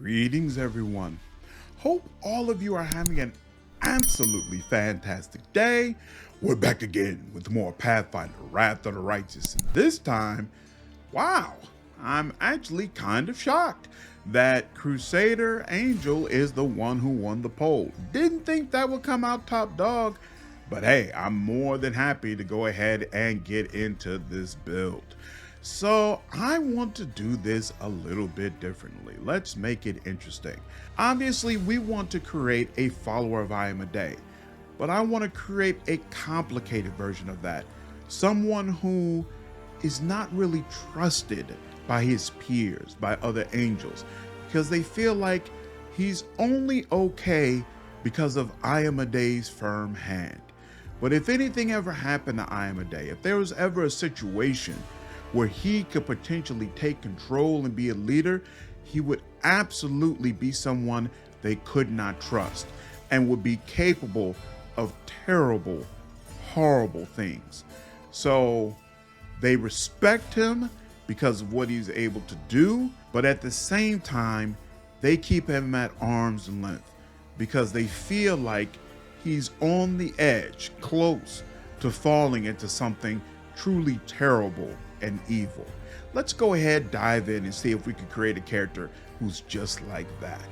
Greetings, everyone. Hope all of you are having an absolutely fantastic day. We're back again with more Pathfinder, Wrath of the Righteous. And this time, wow, I'm actually kind of shocked that Crusader Angel is the one who won the poll. Didn't think that would come out top dog, but hey, I'm more than happy to go ahead and get into this build. So I want to do this a little bit differently. Let's make it interesting. Obviously, we want to create a follower of I Am a Day, but I want to create a complicated version of that. Someone who is not really trusted by his peers, by other angels, because they feel like he's only okay because of I Am a Day's firm hand. But if anything ever happened to I Am a Day, if there was ever a situation where he could potentially take control and be a leader, he would absolutely be someone they could not trust and would be capable of terrible, horrible things. So they respect him because of what he's able to do, but at the same time, they keep him at arm's length because they feel like he's on the edge, close to falling into something truly terrible and evil. Let's go ahead, dive in, and see if we can create a character who's just like that.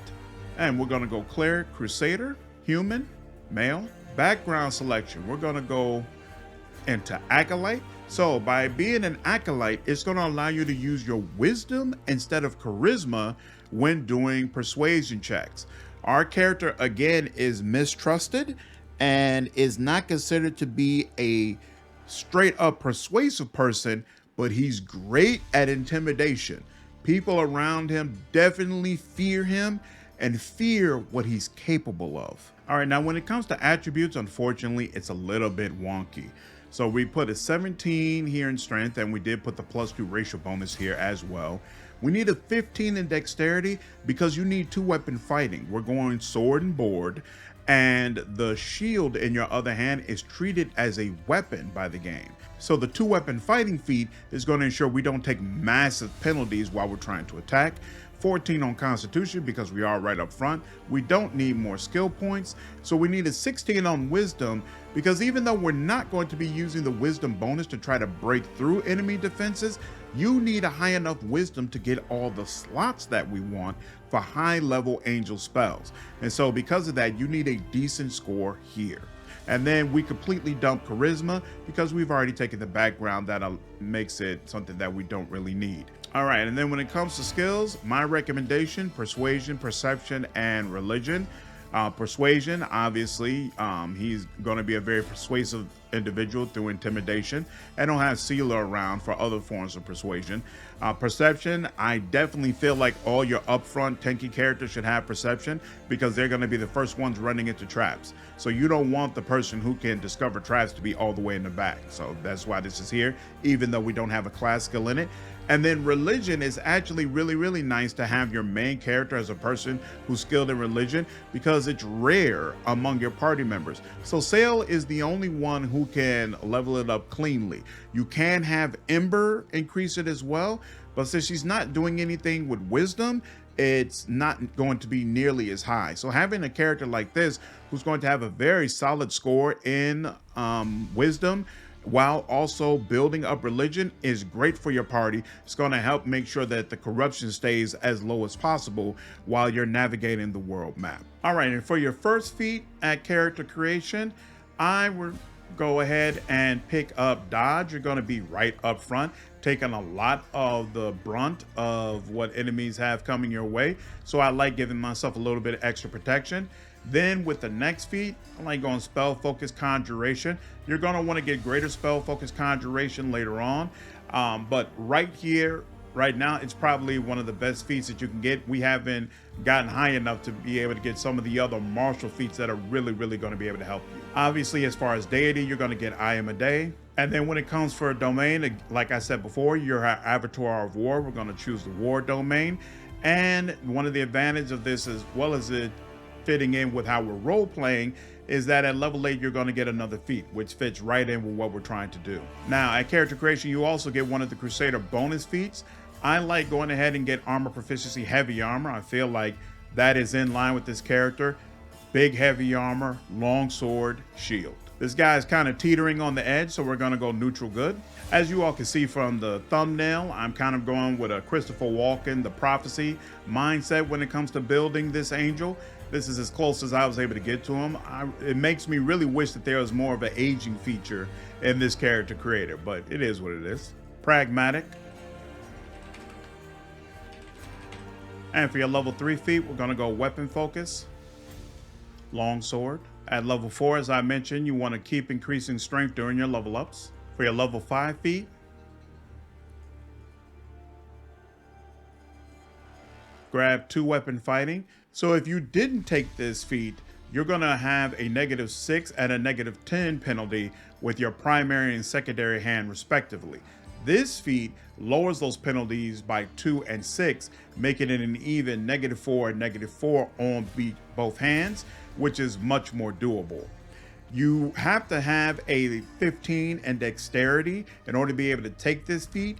And we're gonna go cleric, crusader, human, male. Background selection, we're gonna go into acolyte. So by being an acolyte, it's gonna allow you to use your wisdom instead of charisma when doing persuasion checks. Our character, again, is mistrusted and is not considered to be a straight up persuasive person, but he's great at intimidation. People around him definitely fear him and fear what he's capable of. All right, now when it comes to attributes, unfortunately, it's a little bit wonky. So we put a 17 here in strength, and we did put the +2 racial bonus here as well. We need a 15 in dexterity because you need 2-weapon fighting. We're going sword and board, and the shield in your other hand is treated as a weapon by the game. So the 2-weapon fighting feat is going to ensure we don't take massive penalties while we're trying to attack. 14 on Constitution because we are right up front. We don't need more skill points. So we need a 16 on Wisdom because even though we're not going to be using the Wisdom bonus to try to break through enemy defenses, you need a high enough Wisdom to get all the slots that we want for high level angel spells. And so because of that, you need a decent score here. And then we completely dump charisma because we've already taken the background that makes it something that we don't really need. All right, and then when it comes to skills, my recommendation, persuasion, perception, and religion. Persuasion, obviously, he's going to be a very persuasive individual through intimidation. I don't have Sealer around for other forms of persuasion. Perception, I definitely feel like all your upfront tanky characters should have perception because they're going to be the first ones running into traps. So you don't want the person who can discover traps to be all the way in the back. So that's why this is here, even though we don't have a class skill in it. And then religion is actually really nice to have your main character as a person who's skilled in religion because it's rare among your party members. So Sail is the only one who can level it up cleanly. You can have Ember increase it as well, but since she's not doing anything with wisdom, it's not going to be nearly as high. So having a character like this who's going to have a very solid score in wisdom while also building up religion is great for your party. It's going to help make sure that the corruption stays as low as possible while you're navigating the world map. All right, and for your first feat at character creation, I would go ahead and pick up dodge. You're going to be right up front, taking a lot of the brunt of what enemies have coming your way. So I like giving myself a little bit of extra protection. Then with the next feat, I like going spell focus conjuration. You're going to want to get greater spell focus conjuration later on. But right here, right now, it's probably one of the best feats that you can get. We haven't gotten high enough to be able to get some of the other martial feats that are really going to be able to help you. Obviously, as far as deity, you're going to get I Am a Day. And then when it comes for a domain, like I said before, you're our avatar of war. We're going to choose the war domain. And one of the advantages of this, as well as it fitting in with how we're role playing, is that at level 8 you're going to get another feat, which fits right in with what we're trying to do. Now at character creation, you also get one of the Crusader bonus feats I like going ahead and get armor proficiency heavy armor. I feel like that is in line with this character. Big heavy armor, long sword, shield. This guy is kind of teetering on the edge, so we're going to go neutral good. As you all can see from the thumbnail, I'm kind of going with a Christopher Walken, the prophecy mindset when it comes to building this angel. This is as close as I was able to get to him. It makes me really wish that there was more of an aging feature in this character creator, but it is what it is. Pragmatic. And for your level 3 feat, we're going to go weapon focus, long sword. At level 4, as I mentioned, you want to keep increasing strength during your level ups. For your level 5 feat, grab 2 weapon fighting. So if you didn't take this feat, you're going to have a -6 and a -10 penalty with your primary and secondary hand respectively. This feat lowers those penalties by 2 and 6, making it an even -4 and -4 on both hands, which is much more doable. You have to have a 15 in dexterity in order to be able to take this feat.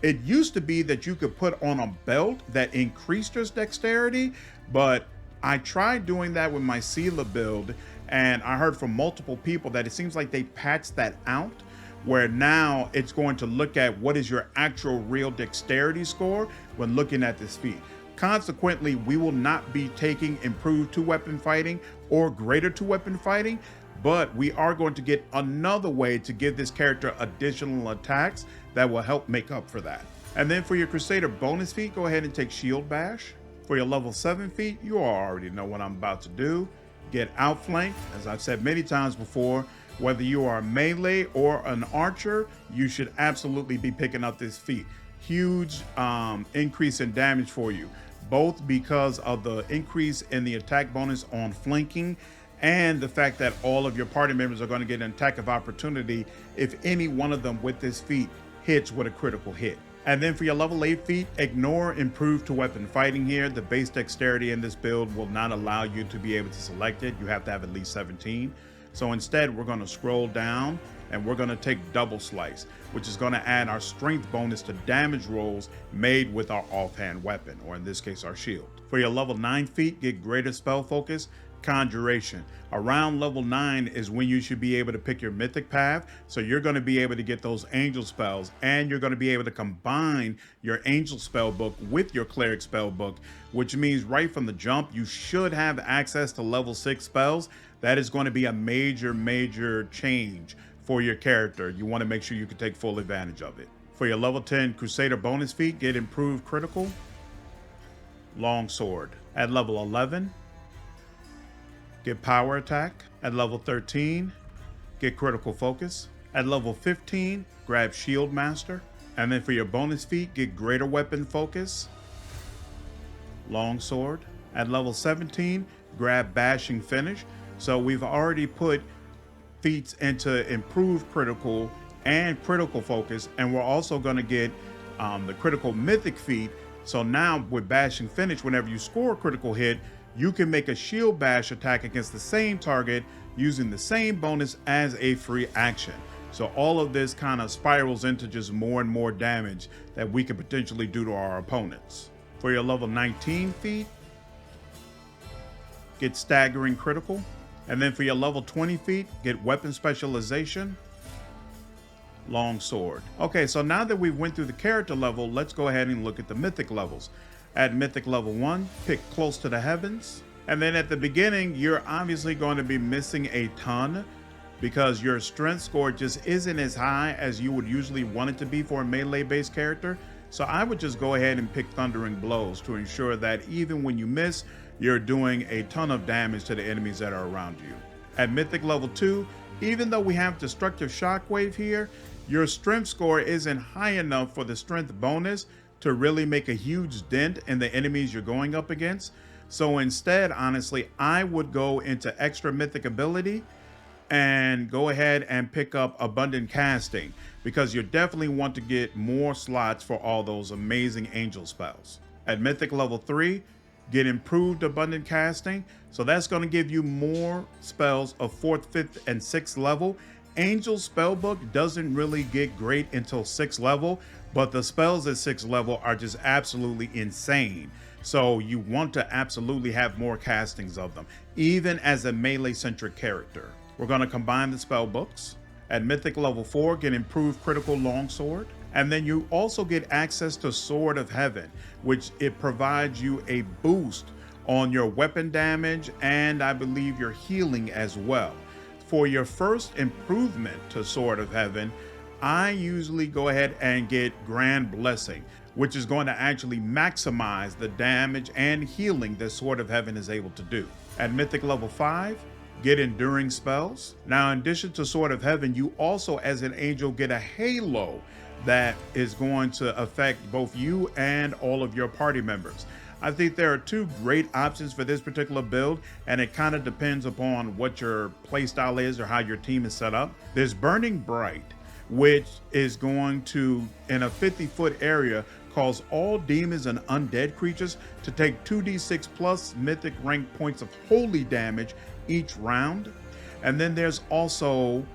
It used to be that you could put on a belt that increased your dexterity, but I tried doing that with my Sela build, and I heard from multiple people that it seems like they patched that out, where now it's going to look at what is your actual real dexterity score when looking at this feat. Consequently, we will not be taking improved 2-weapon fighting or greater 2-weapon fighting, but we are going to get another way to give this character additional attacks that will help make up for that. And then for your Crusader bonus feat, go ahead and take Shield Bash. For your level 7 feat, you already know what I'm about to do. Get Outflank. As I've said many times before, whether you are a melee or an archer, you should absolutely be picking up this feat. Huge increase in damage for you, both because of the increase in the attack bonus on flanking and the fact that all of your party members are going to get an attack of opportunity if any one of them with this feat hits with a critical hit. And then for your level 8 feat, ignore improved 2-weapon fighting here. The base dexterity in this build will not allow you to be able to select it. You have to have at least 17. So instead, we're going to scroll down and we're going to take Double Slice, which is going to add our strength bonus to damage rolls made with our offhand weapon, or in this case, our shield. For your level 9 feat, get greater spell focus, Conjuration. Around level 9 is when you should be able to pick your mythic path, so you're going to be able to get those angel spells, and you're going to be able to combine your angel spell book with your cleric spell book, which means right from the jump you should have access to level 6 spells. That is going to be a major change for your character. You want to make sure you can take full advantage of it. For your level 10 Crusader bonus feat, get improved critical, long sword. At level 11, get power attack. At level 13, get critical focus. At level 15, grab shield master. And then for your bonus feat, get greater weapon focus, long sword. At level 17, grab bashing finish. So we've already put feats into improved critical and critical focus, and we're also going to get the critical mythic feat. So now with bashing finish, whenever you score a critical hit, you can make a shield bash attack against the same target using the same bonus as a free action. So all of this kind of spirals into just more and more damage that we could potentially do to our opponents. For your level 19 feat, get staggering critical. And then for your level 20 feat, get weapon specialization, long sword. Okay, so now that we've went through the character level, let's go ahead and look at the mythic levels. At mythic level 1, pick close to the heavens. And then at the beginning, you're obviously going to be missing a ton because your strength score just isn't as high as you would usually want it to be for a melee-based character. So I would just go ahead and pick Thundering Blows to ensure that even when you miss, you're doing a ton of damage to the enemies that are around you. At mythic level 2, even though we have destructive shockwave here, your strength score isn't high enough for the strength bonus to really make a huge dent in the enemies you're going up against. So instead, honestly, I would go into extra mythic ability and go ahead and pick up abundant casting, because you definitely want to get more slots for all those amazing angel spells. At mythic level 3, get improved abundant casting. So that's going to give you more spells of 4th, 5th, and 6th level, Angel Spellbook doesn't really get great until 6th level, but the spells at 6th level are just absolutely insane. So you want to absolutely have more castings of them, even as a melee-centric character. We're going to combine the spell books. At Mythic level 4, get improved critical longsword. And then you also get access to Sword of Heaven, which it provides you a boost on your weapon damage and I believe your healing as well. For your first improvement to Sword of Heaven, I usually go ahead and get Grand Blessing, which is going to actually maximize the damage and healing that Sword of Heaven is able to do. At Mythic level 5, get Enduring Spells. Now, in addition to Sword of Heaven, you also, as an angel, get a halo that is going to affect both you and all of your party members. I think there are two great options for this particular build, and it kind of depends upon what your playstyle is or how your team is set up. There's Burning Bright, which is going to, in a 50-foot area, cause all demons and undead creatures to take 2d6 plus mythic rank points of holy damage each round. And then there's also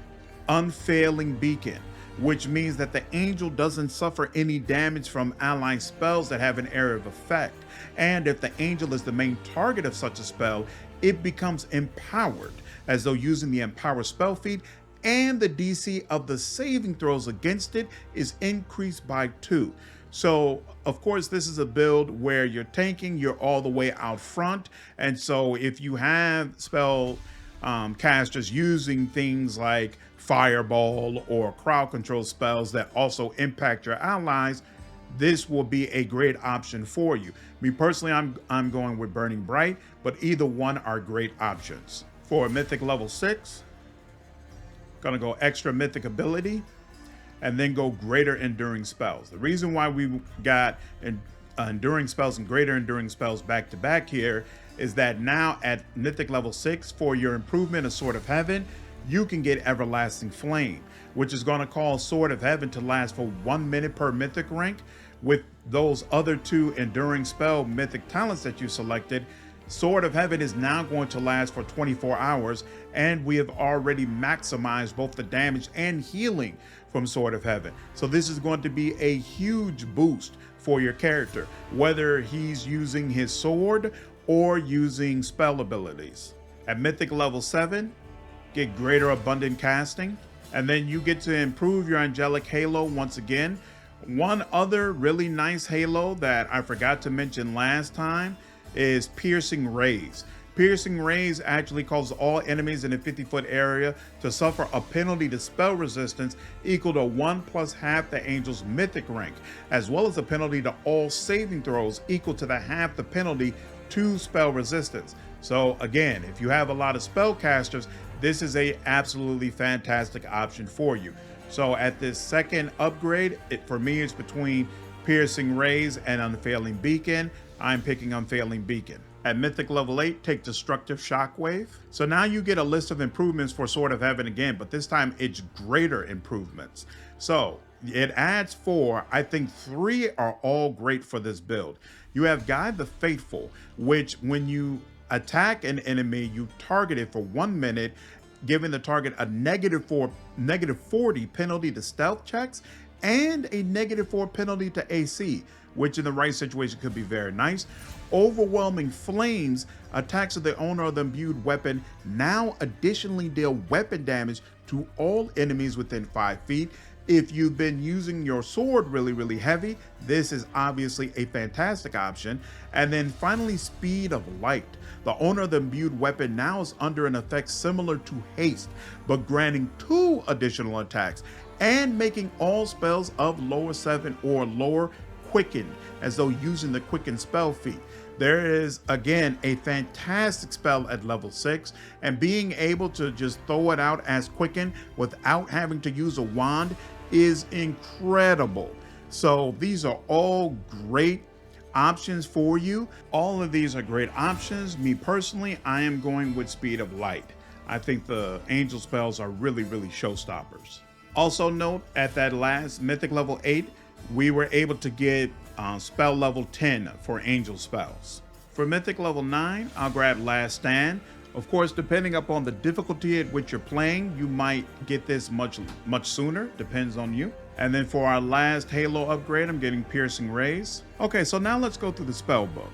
Unfailing Beacon, which means that the angel doesn't suffer any damage from ally spells that have an area of effect. And if the angel is the main target of such a spell, it becomes empowered, as though using the Empower spell feat, and the DC of the saving throws against it is increased by 2. So, of course, this is a build where you're tanking, you're all the way out front. And so if you have spell casters using things like Fireball or crowd control spells that also impact your allies, this will be a great option for you. Me personally, I'm going with Burning Bright, but either one are great options. For Mythic level 6, gonna go extra mythic ability and then go greater enduring spells. The reason why we got enduring spells and greater enduring spells back to back here is that now at Mythic level 6, for your improvement of Sword of Heaven, you can get Everlasting Flame, which is going to cause Sword of Heaven to last for 1 minute per mythic rank. With those other 2 enduring spell mythic talents that you selected, Sword of Heaven is now going to last for 24 hours, and we have already maximized both the damage and healing from Sword of Heaven. So this is going to be a huge boost for your character, whether he's using his sword or using spell abilities. At Mythic level 7, get Greater Abundant Casting, and then you get to improve your Angelic Halo once again. One other really nice Halo that I forgot to mention last time is Piercing Rays. Piercing Rays actually causes all enemies in a 50-foot area to suffer a penalty to spell resistance equal to 1 plus half the angel's mythic rank, as well as a penalty to all saving throws equal to the half the penalty to spell resistance. So again, if you have a lot of spellcasters, this is a absolutely fantastic option for you. So at this second upgrade, for me, it's between Piercing Rays and Unfailing Beacon. I'm picking Unfailing Beacon. At Mythic level 8, take Destructive Shockwave. So now you get a list of improvements for Sword of Heaven again, but this time it's greater improvements. So it adds 4. I think 3 are all great for this build. You have Guide the Faithful, which when you attack an enemy, you target it for 1 minute, giving the target a -40 penalty to stealth checks and a -4 penalty to AC, which in the right situation could be very nice. Overwhelming Flames, attacks of the owner of the imbued weapon now additionally deal weapon damage to all enemies within 5 feet. If you've been using your sword really heavy, this is obviously a fantastic option. And then finally, Speed of Light. The owner of the imbued weapon now is under an effect similar to haste, but granting 2 additional attacks and making all spells of lower 7 or lower quicken, as though using the quicken spell feat. There is again a fantastic spell at level 6, and being able to just throw it out as quicken without having to use a wand is incredible. So these are all great options for you. All of these are great options. Me personally, I am going with Speed of Light. I think the angel spells are really showstoppers. Also note, at that last Mythic level 8, we were able to get spell level 10 for angel spells. For Mythic level 9, I'll grab Last Stand, Of course, depending upon the difficulty at which you're playing, you might get this much sooner, depends on you. And then for our last Halo upgrade, I'm getting Piercing Rays. Okay, so now let's go through the spell book.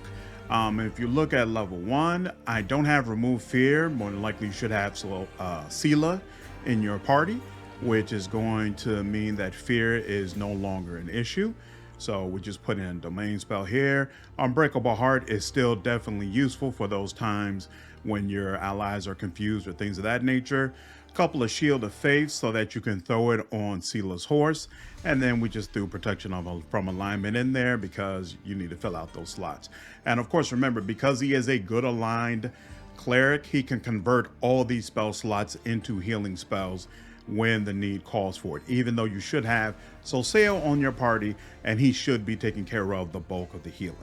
If you look at level 1, I don't have Remove Fear. More than likely you should have Sela in your party, which is going to mean that fear is no longer an issue. So we just put in a domain spell here. Unbreakable Heart is still definitely useful for those times when your allies are confused or things of that nature. A couple of Shield of Faith so that you can throw it on Sela's horse. And then we just threw Protection from Alignment in there because you need to fill out those slots. And of course, remember, because he is a good aligned cleric, he can convert all these spell slots into healing spells when the need calls for it, even though you should have Solsail on your party and he should be taking care of the bulk of the healing.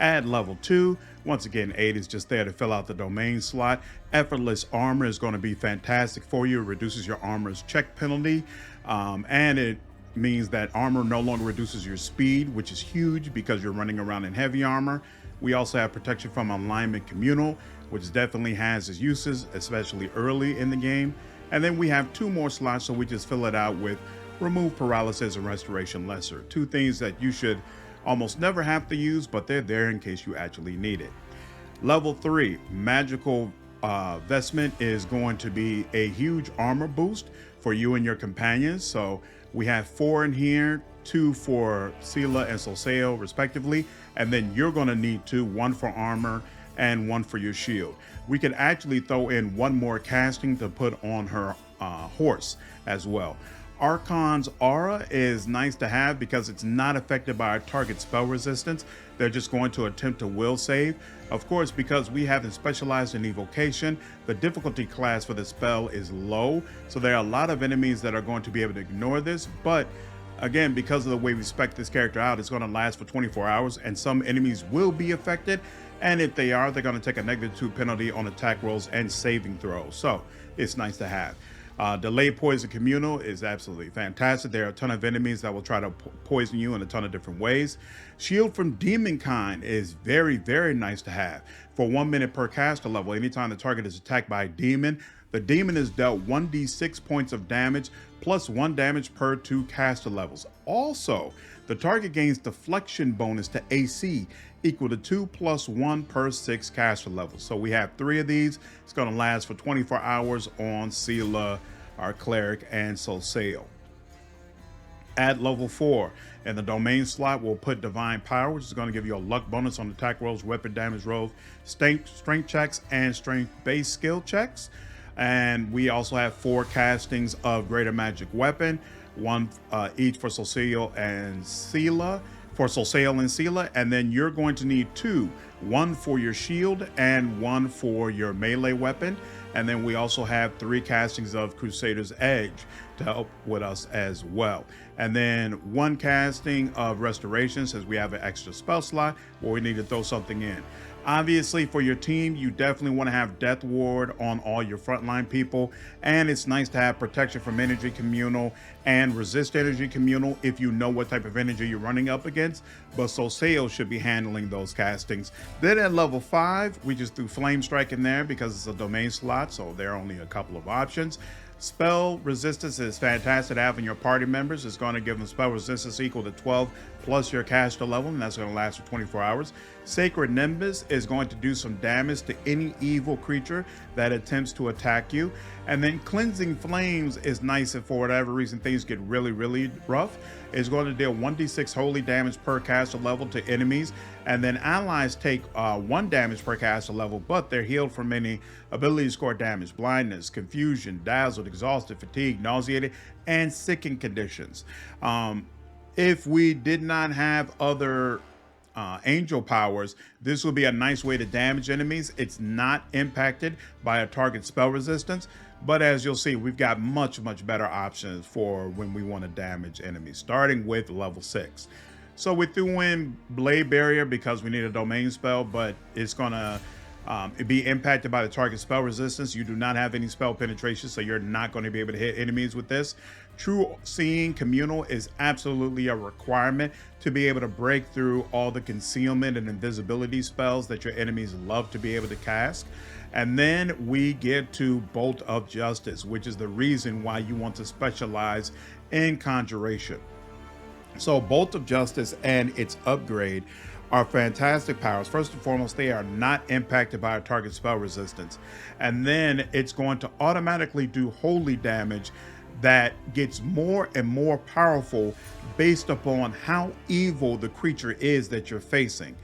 At level 2, once again, 8 is just there to fill out the domain slot. Effortless Armor is going to be fantastic for you. It reduces your armor's check penalty, and it means that armor no longer reduces your speed, which is huge because you're running around in heavy armor. We also have Protection from Alignment Communal, which definitely has its uses, especially early in the game. And then we have 2 more slots, so we just fill it out with Remove Paralysis and Restoration Lesser. 2 things that you should almost never have to use, but they're there in case you actually need it. Level 3, Magical Vestment is going to be a huge armor boost for you and your companions. So we have 4 in here, 2 for Sela and Solsail respectively, and then you're going to need 2, 1 for armor and 1 for your shield. We could actually throw in 1 more casting to put on her horse as well. Archon's Aura is nice to have because it's not affected by our target spell resistance. They're just going to attempt to will save. Of course, because we haven't specialized in evocation, the difficulty class for the spell is low. So there are a lot of enemies that are going to be able to ignore this. But again, because of the way we spec this character out, it's going to last for 24 hours and some enemies will be affected. And if they are, they're going to take a -2 penalty on attack rolls and saving throws. So it's nice to have. Delay Poison Communal is absolutely fantastic. There are a ton of enemies that will try to poison you in a ton of different ways. Shield from Demonkind is very, very nice to have. For 1 minute per caster level, anytime the target is attacked by a demon, the demon is dealt 1d6 points of damage plus 1 damage per 2 caster levels. Also, the target gains deflection bonus to AC equal to 2 + 1 per 6 caster levels. So we have 3 of these. It's going to last for 24 hours on Sela, our cleric, and Solsail. At level 4, in the domain slot, we'll put Divine Power, which is going to give you a luck bonus on attack rolls, weapon damage rolls, strength checks, and strength-based skill checks. And we also have 4 castings of Greater Magic Weapon, 1 each for Solsail and Sela. And then you're going to need 2, 1 for your shield and 1 for your melee weapon. And then we also have 3 castings of Crusader's Edge to help with us as well. And then 1 casting of Restoration, since we have an extra spell slot where we need to throw something in. Obviously, for your team, you definitely want to have Death Ward on all your frontline people, and it's nice to have Protection from Energy Communal and Resist Energy Communal if you know what type of energy you're running up against, but Solsail should be handling those castings. Then at level 5, we just threw Flame Strike in there because it's a domain slot, so there are only a couple of options. Spell resistance is fantastic to have in your party members. It's going to give them spell resistance equal to 12 plus your caster level, and that's going to last for 24 hours. Sacred Nimbus is going to do some damage to any evil creature that attempts to attack you. And then Cleansing Flames is nice if for whatever reason things get really, really rough. It's going to deal 1d6 holy damage per caster level to enemies. And then allies take 1 damage per caster level, but they're healed from any ability to score damage, blindness, confusion, dazzled, exhausted, fatigued, nauseated, and sickened conditions. If we did not have other angel powers, this will be a nice way to damage enemies. It's not impacted by a target spell resistance, but as you'll see, we've got much better options for when we want to damage enemies, starting with level 6. So we threw in Blade Barrier because we need a domain spell, but it's gonna be impacted by the target spell resistance. You do not have any spell penetration, so you're not going to be able to hit enemies with this. True Seeing Communal is absolutely a requirement to be able to break through all the concealment and invisibility spells that your enemies love to be able to cast. And then we get to Bolt of Justice, which is the reason why you want to specialize in conjuration. So Bolt of Justice and its upgrade are fantastic powers. First and foremost, they are not impacted by a target spell resistance. And then it's going to automatically do holy damage that gets more and more powerful based upon how evil the creature is that you're facing.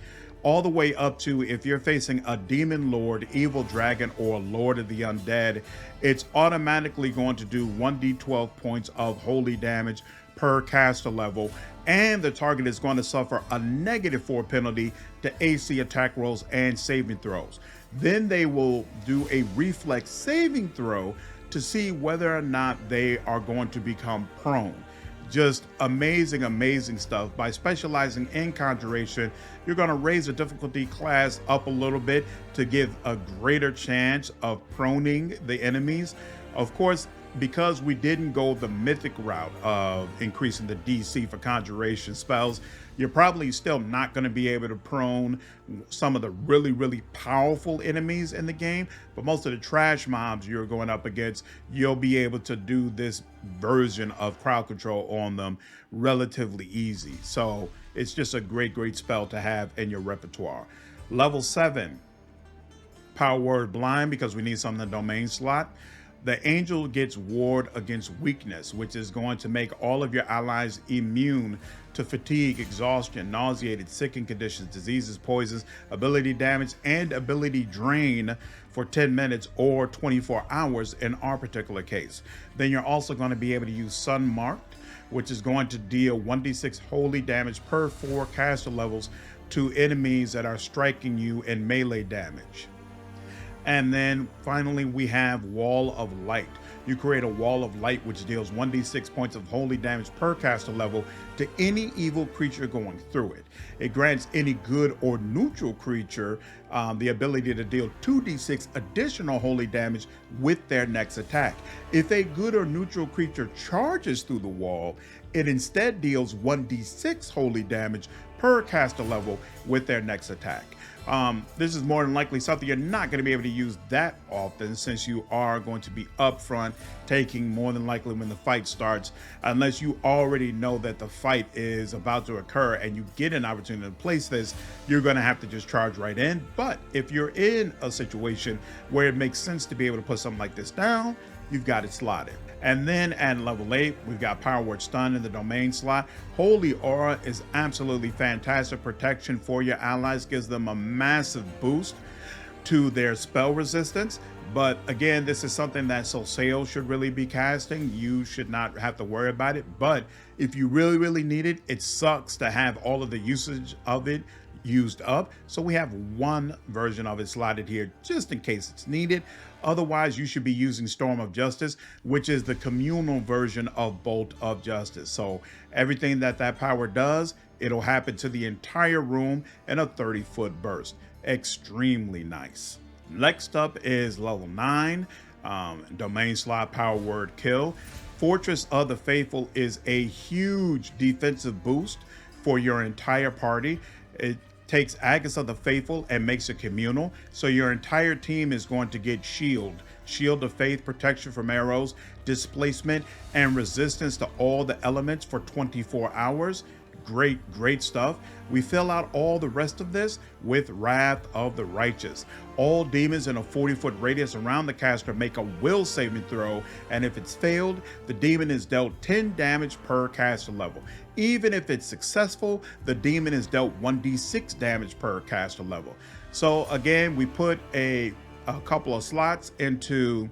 All the way up to if you're facing a demon lord, evil dragon, or lord of the undead, it's automatically going to do 1d12 points of holy damage per caster level, and the target is going to suffer a -4 penalty to AC attack rolls and saving throws. Then they will do a reflex saving throw to see whether or not they are going to become prone. Just amazing, amazing stuff. By specializing in conjuration, you're going to raise the difficulty class up a little bit to give a greater chance of proning the enemies. Of course, because we didn't go the mythic route of increasing the DC for conjuration spells, you're probably still not going to be able to prone some of the really, really powerful enemies in the game. But most of the trash mobs you're going up against, you'll be able to do this version of crowd control on them relatively easy. So it's just a great, great spell to have in your repertoire. Level 7, Power Word Blind, because we need some in the domain slot. The Angel gets ward against weakness, which is going to make all of your allies immune to fatigue, exhaustion, nauseated, sickened conditions, diseases, poisons, ability damage, and ability drain for 10 minutes or 24 hours in our particular case. Then you're also going to be able to use Sun Marked, which is going to deal 1d6 holy damage per 4 caster levels to enemies that are striking you in melee damage. And then finally, we have Wall of Light. You create a Wall of Light which deals 1d6 points of holy damage per caster level to any evil creature going through it. It grants any good or neutral creature the ability to deal 2d6 additional holy damage with their next attack. If a good or neutral creature charges through the wall, it instead deals 1d6 holy damage per caster level with their next attack. This is more than likely something you're not going to be able to use that often, since you are going to be up front taking more than likely when the fight starts, unless you already know that the fight is about to occur and you get an opportunity to place this, you're going to have to just charge right in. But if you're in a situation where it makes sense to be able to put something like this down, you've got it slotted. And then at level 8, we've got Power Word Stun in the domain slot. Holy Aura is absolutely fantastic protection for your allies, gives them a massive boost to their spell resistance. But again, this is something that Solsail should really be casting. You should not have to worry about it. But if you really, really need it, it sucks to have all of the usage of it used up. So we have one version of it slotted here just in case it's needed. Otherwise, you should be using Storm of Justice, which is the communal version of Bolt of Justice. So everything that power does, it'll happen to the entire room in a 30-foot burst. Extremely nice. Next up is level 9, domain slot Power Word Kill. Fortress of the Faithful is a huge defensive boost for your entire party. It takes Aegis of the Faithful and makes it communal, so your entire team is going to get Shield of Faith, protection from arrows, displacement, and resistance to all the elements for 24 hours. Great stuff. We fill out all the rest of this with Wrath of the Righteous. All demons in a 40-foot radius around the caster make a will saving throw, and if it's failed, the demon is dealt 10 damage per caster level. Even if it's successful, the demon is dealt 1d6 damage per caster level. So again, we put a couple of slots into,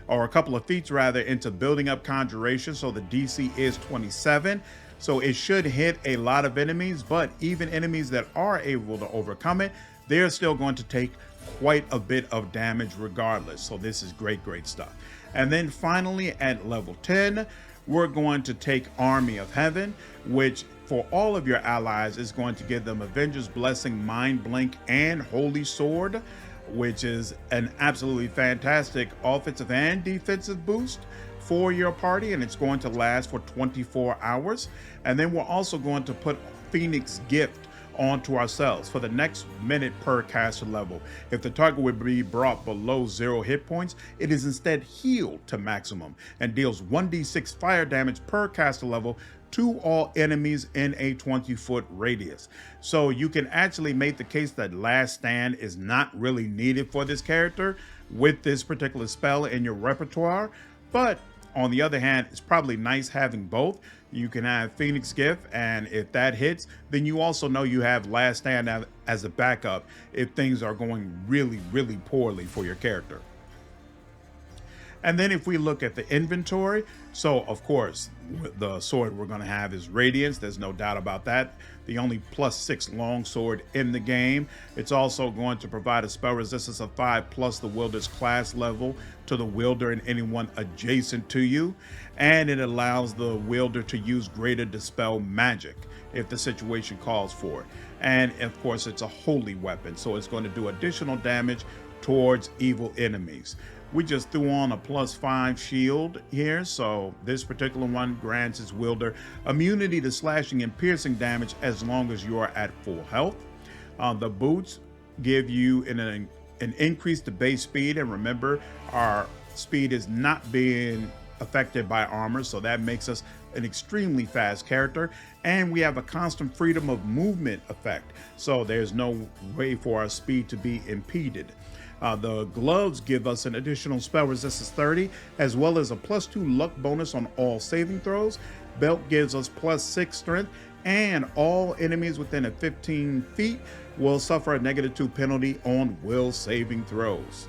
or a couple of feats rather, into building up conjuration, so the DC is 27. So it should hit a lot of enemies, but even enemies that are able to overcome it, they're still going to take quite a bit of damage regardless. So this is great stuff. And then finally at level 10, we're going to take Army of Heaven, which for all of your allies is going to give them Avenger's Blessing, Mind Blink, and Holy Sword, which is an absolutely fantastic offensive and defensive boost for your party, and it's going to last for 24 hours. And then we're also going to put Phoenix Gift onto ourselves for the next minute per caster level. If the target would be brought below 0 hit points, it is instead healed to maximum and deals 1d6 fire damage per caster level to all enemies in a 20-foot radius. So you can actually make the case that Last Stand is not really needed for this character with this particular spell in your repertoire, but on the other hand, it's probably nice having both. You can have Phoenix Gift, and if that hits, then you also know you have Last Stand as a backup if things are going really, really poorly for your character. And then if we look at the inventory, so of course, the sword we're going to have is Radiance. There's no doubt about that. The only +6 longsword in the game. It's also going to provide a spell resistance of 5 plus the wielder's class level to the wielder and anyone adjacent to you. And it allows the wielder to use greater dispel magic if the situation calls for it. And of course, it's a holy weapon, so it's going to do additional damage towards evil enemies. We just threw on a +5 shield here, so this particular one grants its wielder immunity to slashing and piercing damage as long as you are at full health. The boots give you an increase to base speed, and remember, our speed is not being affected by armor, so that makes us an extremely fast character. And we have a constant freedom of movement effect, so there's no way for our speed to be impeded. The gloves give us an additional spell resistance 30, as well as a +2 luck bonus on all saving throws. Belt gives us +6 strength, and all enemies within a 15 feet will suffer a -2 penalty on will saving throws.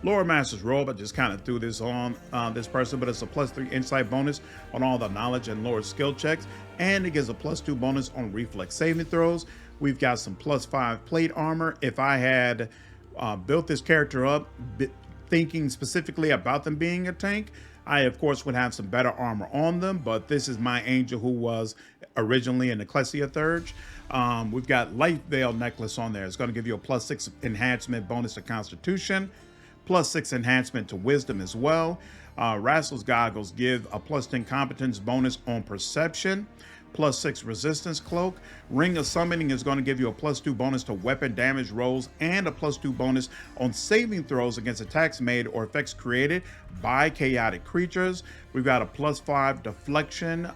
Lore Master's Robe, I just kind of threw this on this person, but it's a +3 insight bonus on all the knowledge and lore skill checks, and it gives a +2 bonus on reflex saving throws. We've got some +5 plate armor. If I had built this character up thinking specifically about them being a tank, I of course would have some better armor on them, but this is my angel who was originally an Ecclesia Thurge. We've got Light Veil necklace on there. It's going to give you a +6 enhancement bonus to Constitution, +6 enhancement to Wisdom as well. Rascal's Goggles give a +10 competence bonus on Perception, +6 resistance cloak. Ring of Summoning is going to give you a +2 bonus to weapon damage rolls and a +2 bonus on saving throws against attacks made or effects created by chaotic creatures. We've got a +5 deflection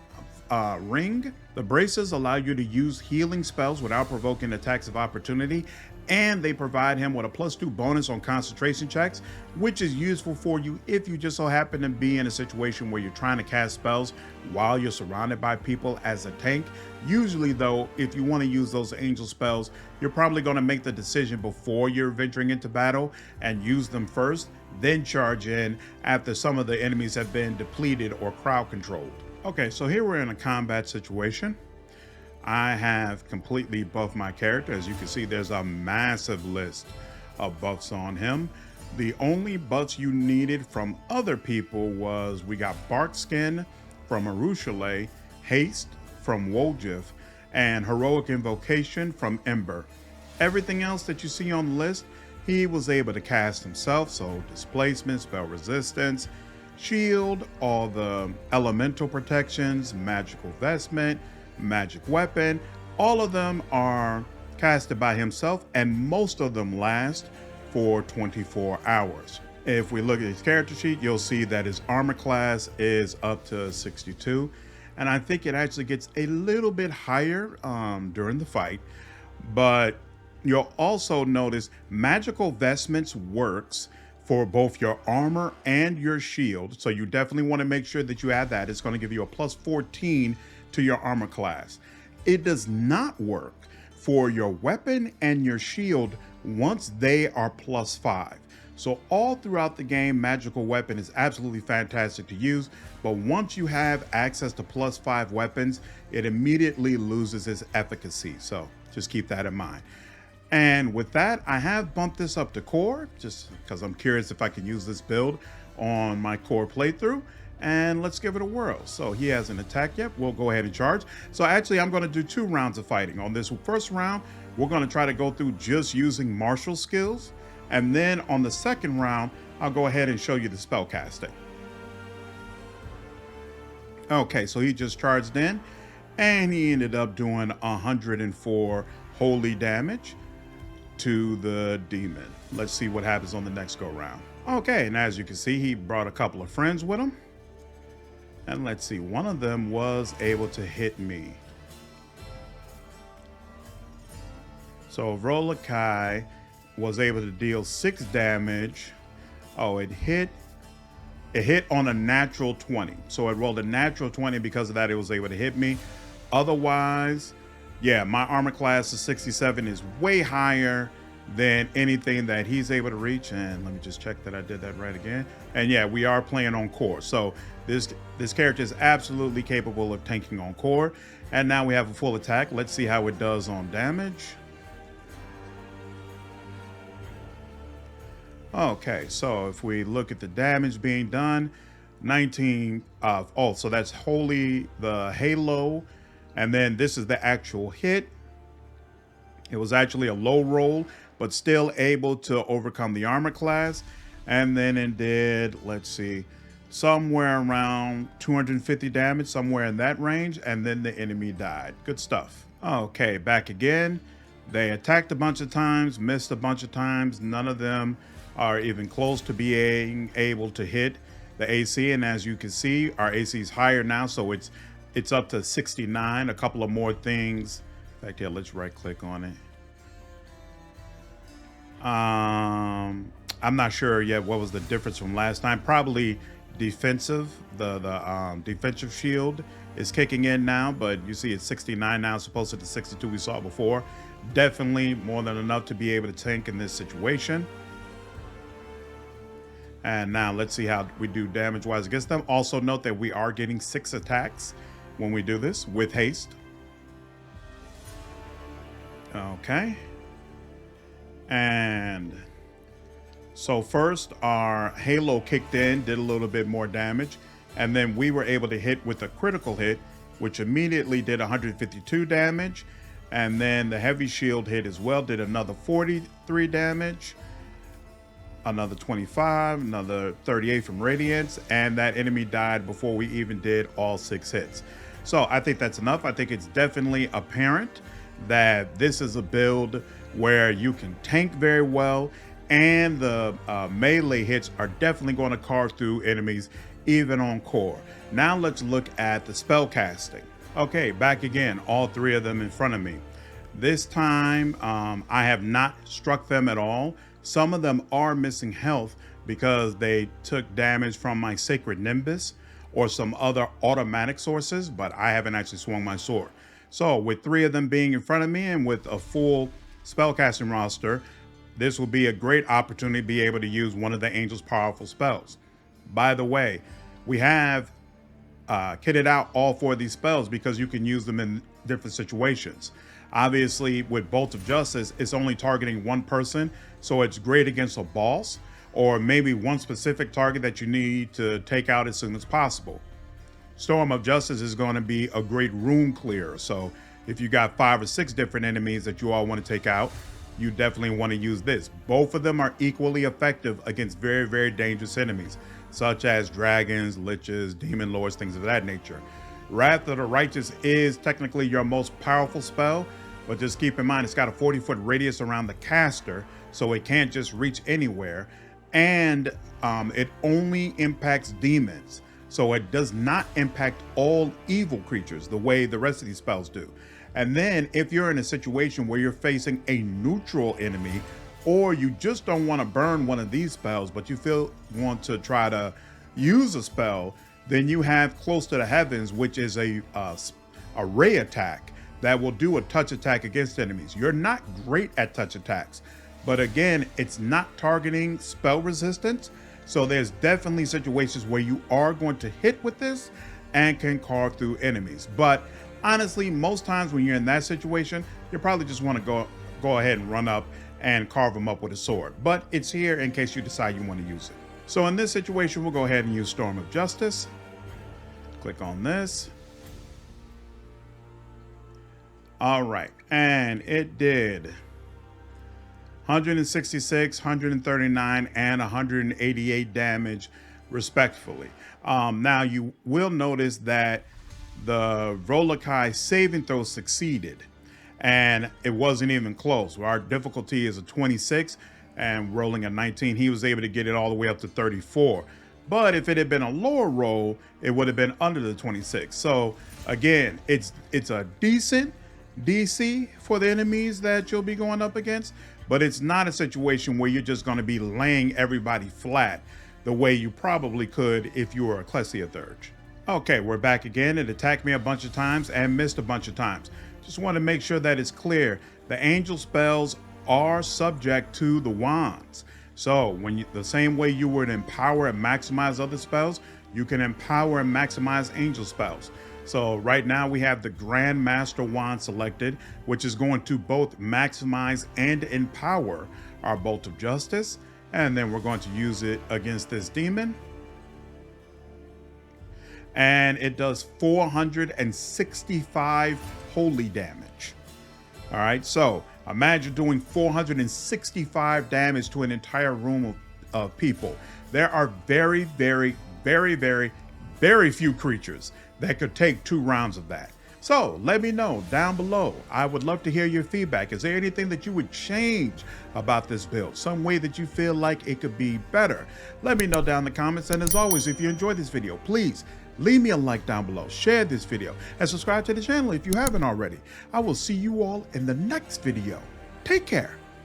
ring. The braces allow you to use healing spells without provoking attacks of opportunity, and they provide him with a +2 bonus on concentration checks, which is useful for you if you just so happen to be in a situation where you're trying to cast spells while you're surrounded by people as a tank. Usually though, if you want to use those angel spells, you're probably going to make the decision before you're venturing into battle and use them first, then charge in after some of the enemies have been depleted or crowd controlled. Okay, so here we're in a combat situation. I have completely buffed my character. As you can see, there's a massive list of buffs on him. The only buffs you needed from other people was we got Bark Skin from Areelu, Haste from Woljif, and Heroic Invocation from Ember. Everything else that you see on the list, he was able to cast himself, so Displacement, Spell Resistance, Shield, all the Elemental Protections, Magical Vestment, Magic Weapon, all of them are casted by himself, and most of them last for 24 hours. If we look at his character sheet, you'll see that his armor class is up to 62, and I think it actually gets a little bit higher during the fight. But you'll also notice Magical Vestments works for both your armor and your shield, so you definitely want to make sure that you have that. It's going to give you a +14 to your armor class. It does not work for your weapon and your shield once they are +5. So all throughout the game, Magical Weapon is absolutely fantastic to use, but once you have access to +5 weapons, it immediately loses its efficacy. So just keep that in mind. And with that, I have bumped this up to core, just because I'm curious if I can use this build on my core playthrough. And let's give it a whirl. So he hasn't attacked yet. We'll go ahead and charge. So actually, I'm going to do 2 rounds of fighting. On this first round, we're going to try to go through just using martial skills. And then on the second round, I'll go ahead and show you the spell casting. Okay, so he just charged in and he ended up doing 104 holy damage to the demon. Let's see what happens on the next go round. Okay, and as you can see, he brought a couple of friends with him. And let's see, one of them was able to hit me. So Vorlesh was able to deal 6 damage. Oh, it hit on a natural 20. So it rolled a natural 20. Because of that, it was able to hit me. Otherwise, yeah, my armor class of 67 is way higher than anything that he's able to reach. And let me just check that I did that right again. And yeah, we are playing on core. So this character is absolutely capable of tanking on core. And now we have a full attack. Let's see how it does on damage. Okay, so if we look at the damage being done, 19, so that's holy, the halo, and then this is the actual hit. It was actually a low roll, but still able to overcome the armor class. And then it did, let's see, somewhere around 250 damage, somewhere in that range, and then the enemy died. Good stuff. Okay, back again. They attacked a bunch of times, missed a bunch of times. None of them are even close to being able to hit the AC. And as you can see, our AC is higher now, so it's up to 69. A couple of more things. In fact, yeah, let's right click on it. I'm not sure yet what was the difference from last time. Probably defensive. The defensive shield is kicking in now, but you see it's 69 now, as opposed to the 62 we saw before. Definitely more than enough to be able to tank in this situation. And now let's see how we do damage-wise against them. Also note that we are getting 6 attacks when we do this with haste. Okay. And so first our halo kicked in, did a little bit more damage, and then we were able to hit with a critical hit, which immediately did 152 damage. And then the heavy shield hit as well, did another 43 damage. Another 25, another 38 from Radiance, and that enemy died before we even did all 6 hits. So I think that's enough. I think it's definitely apparent that this is a build where you can tank very well, and the melee hits are definitely going to carve through enemies, even on core. Now let's look at the spell casting. Okay, back again, all 3 of them in front of me. This time, I have not struck them at all. Some of them are missing health because they took damage from my Sacred Nimbus or some other automatic sources, but I haven't actually swung my sword. So with 3 of them being in front of me and with a full spellcasting roster, this will be a great opportunity to be able to use one of the Angel's powerful spells. By the way, we have kitted out all 4 of these spells because you can use them in different situations. Obviously, with Bolt of Justice, it's only targeting one person, so it's great against a boss or maybe one specific target that you need to take out as soon as possible. Storm of Justice is going to be a great room clear, so if you got 5 or 6 different enemies that you all want to take out, you definitely want to use this. Both of them are equally effective against very, very dangerous enemies, such as dragons, liches, demon lords, things of that nature. Wrath of the Righteous is technically your most powerful spell, but just keep in mind it's got a 40-foot radius around the caster, so it can't just reach anywhere, and it only impacts demons, so it does not impact all evil creatures the way the rest of these spells do. And then if you're in a situation where you're facing a neutral enemy, or you just don't want to burn one of these spells, but you want to try to use a spell, then you have Close to the Heavens, which is a ray attack that will do a touch attack against enemies. You're not great at touch attacks, but again, it's not targeting spell resistance. So there's definitely situations where you are going to hit with this and can carve through enemies. But honestly, most times when you're in that situation, you probably just want to go ahead and run up and carve them up with a sword. But it's here in case you decide you want to use it. So in this situation, we'll go ahead and use Storm of Justice. Click on this. All right, and it did 166, 139, and 188 damage respectfully. Now you will notice that the Vorlesh saving throw succeeded, and it wasn't even close. Our difficulty is a 26 and rolling a 19. He was able to get it all the way up to 34. But if it had been a lower roll, it would have been under the 26. So again, it's a decent DC for the enemies that you'll be going up against, but it's not a situation where you're just going to be laying everybody flat the way you probably could if you were a Klessia Thurge. Okay, we're back again. It attacked me a bunch of times and missed a bunch of times. Just want to make sure that it's clear. The angel spells are subject to the wands. So when the same way you would empower and maximize other spells, you can empower and maximize angel spells. So right now we have the Grand Master Wand selected, which is going to both maximize and empower our Bolt of Justice. And then we're going to use it against this demon. And it does 465 holy damage. All right, so imagine doing 465 damage to an entire room of people. There are very, very, very, very, very few creatures that could take 2 rounds of that. So let me know down below. I would love to hear your feedback. Is there anything that you would change about this build? Some way that you feel like it could be better? Let me know down in the comments. And as always, if you enjoyed this video, please leave me a like down below, share this video, and subscribe to the channel if you haven't already. I will see you all in the next video. Take care.